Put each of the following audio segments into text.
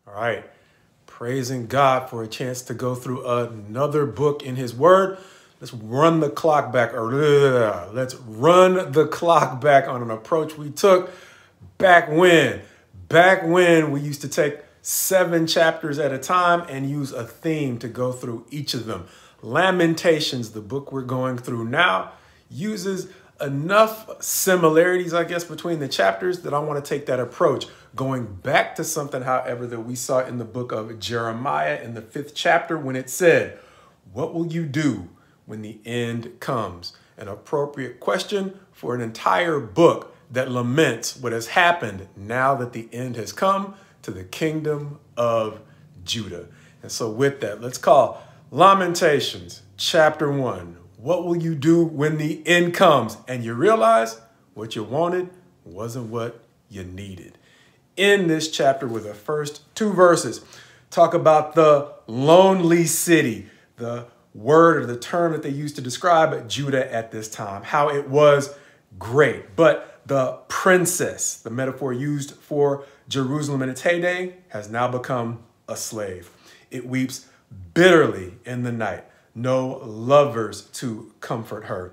All right. Praising God for a chance to go through another book in his word. Let's run the clock back. Let's run the clock back on an approach we took back when. Back when we used to take 7 chapters at a time and use a theme to go through each of them. Lamentations, the book we're going through now, uses enough similarities, I guess, between the chapters that I want to take that approach. Going back to something, however, that we saw in the book of Jeremiah in the 5th chapter when it said, "What will you do when the end comes?" An appropriate question for an entire book that laments what has happened now that the end has come to the kingdom of Judah. And so with that, let's call Lamentations chapter 1. What will you do when the end comes? And you realize what you wanted wasn't what you needed. In this chapter, with the first 2 verses, talk about the lonely city, the word or the term that they used to describe Judah at this time, how it was great. But the princess, the metaphor used for Jerusalem in its heyday, has now become a slave. It weeps bitterly in the night. No lovers to comfort her.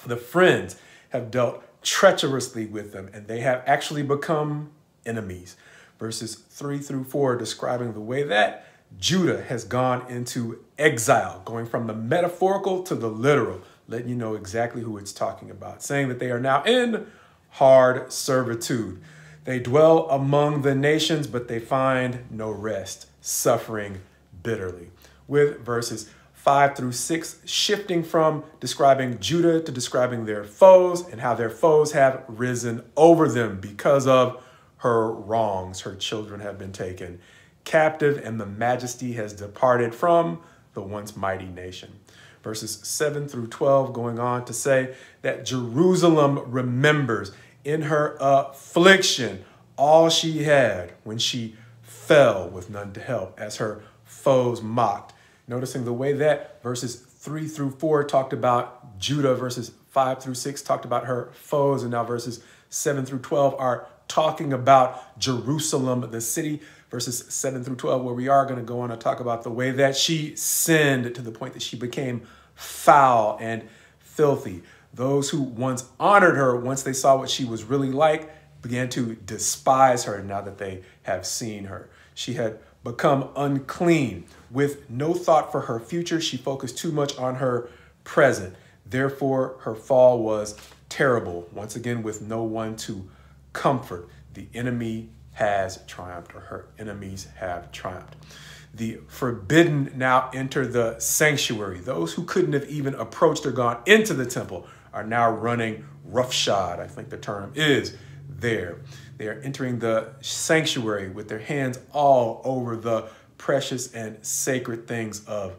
The friends have dealt treacherously with them, and they have actually become enemies. Verses 3 through 4 describing the way that Judah has gone into exile, going from the metaphorical to the literal, letting you know exactly who it's talking about, saying that they are now in hard servitude. They dwell among the nations, but they find no rest, suffering bitterly. With verses 5 through 6 shifting from describing Judah to describing their foes and how their foes have risen over them because of her wrongs. Her children have been taken captive and the majesty has departed from the once mighty nation. Verses 7 through 12 going on to say that Jerusalem remembers in her affliction all she had when she fell with none to help as her foes mocked. Noticing the way that verses 3 through 4 talked about Judah, verses 5 through 6 talked about her foes, and now verses 7 through 12 are talking about Jerusalem, the city. Verses 7 through 12, where we are going to go on to talk about the way that she sinned to the point that she became foul and filthy. Those who once honored her, once they saw what she was really like, began to despise her now that they have seen her. She had become unclean with no thought for her future. She focused too much on her present. Therefore, her fall was terrible. Once again, with no one to comfort. The enemy has triumphed, or her enemies have triumphed. The forbidden now enter the sanctuary. Those who couldn't have even approached or gone into the temple are now running roughshod. I think the term is there. They are entering the sanctuary with their hands all over the precious and sacred things of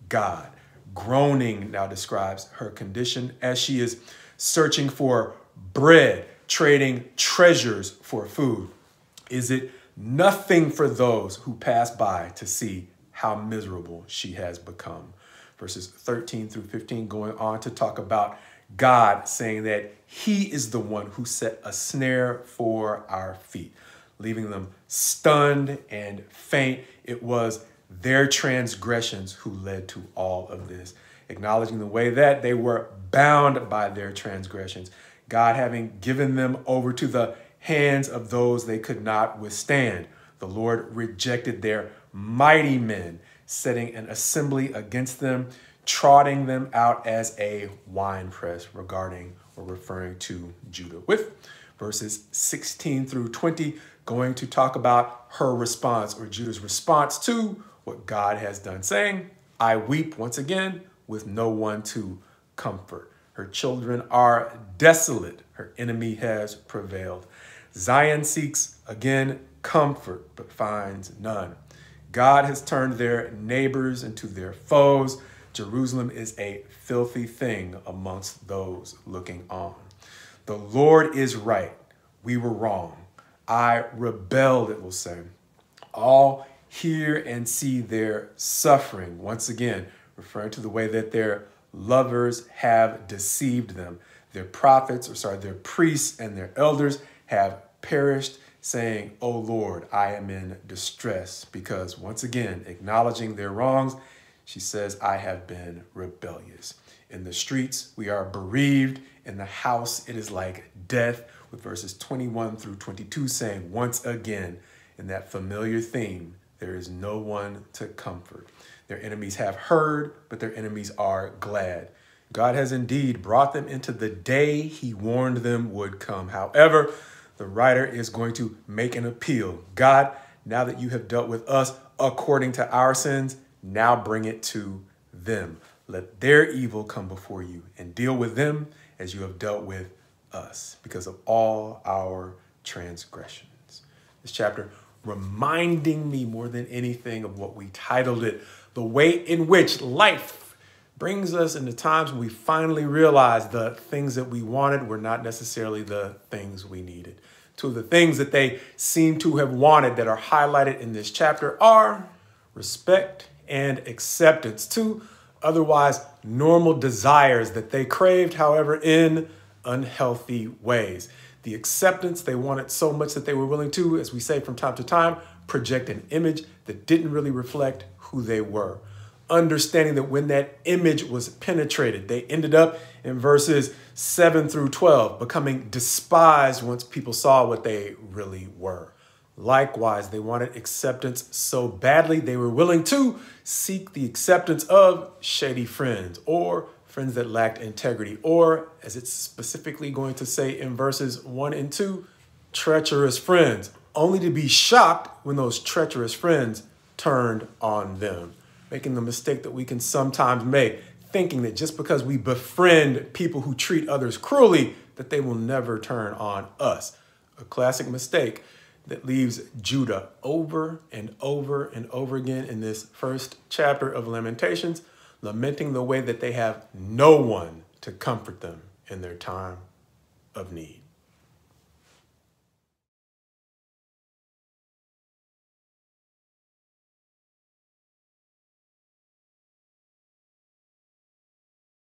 God. Groaning now describes her condition as she is searching for bread, trading treasures for food. Is it nothing for those who pass by to see how miserable she has become? Verses 13 through 15 going on to talk about God saying that he is the one who set a snare for our feet, leaving them stunned and faint. It was their transgressions who led to all of this, acknowledging the way that they were bound by their transgressions, God having given them over to the hands of those they could not withstand. The Lord rejected their mighty men, setting an assembly against them, trotting them out as a winepress, regarding or referring to Judah. With verses 16 through 20 going to talk about her response, or Judah's response to what God has done, saying, "I weep once again with no one to comfort. Her children are desolate. Her enemy has prevailed. Zion seeks again comfort, but finds none. God has turned their neighbors into their foes. Jerusalem is a filthy thing amongst those looking on. The Lord is right. We were wrong. I rebelled," it will say. "All hear and see their suffering." Once again, referring to the way that their lovers have deceived them. Their priests and their elders have perished. saying, "O Lord, I am in distress," because once again, acknowledging their wrongs, she says, "I have been rebellious." In the streets, we are bereaved. In the house, it is like death, with verses 21 through 22 saying, once again, in that familiar theme, there is no one to comfort. Their enemies have heard, but their enemies are glad. God has indeed brought them into the day he warned them would come. However, the writer is going to make an appeal. God, now that you have dealt with us according to our sins, now bring it to them. Let their evil come before you and deal with them as you have dealt with us because of all our transgressions. This chapter reminding me more than anything of what we titled it, the way in which life brings us into times when we finally realize the things that we wanted were not necessarily the things we needed. Two of the things that they seem to have wanted that are highlighted in this chapter are respect and acceptance. Two otherwise normal desires that they craved, however, in unhealthy ways. The acceptance, they wanted so much that they were willing to, as we say from time to time, project an image that didn't really reflect who they were. Understanding that when that image was penetrated, they ended up in verses 7 through 12, becoming despised once people saw what they really were. Likewise, they wanted acceptance so badly, they were willing to seek the acceptance of shady friends or friends that lacked integrity, or as it's specifically going to say in verses 1 and 2, treacherous friends, only to be shocked when those treacherous friends turned on them, making the mistake that we can sometimes make, thinking that just because we befriend people who treat others cruelly, that they will never turn on us. A classic mistake that leaves Judah over and over and over again in this first chapter of Lamentations, lamenting the way that they have no one to comfort them in their time of need.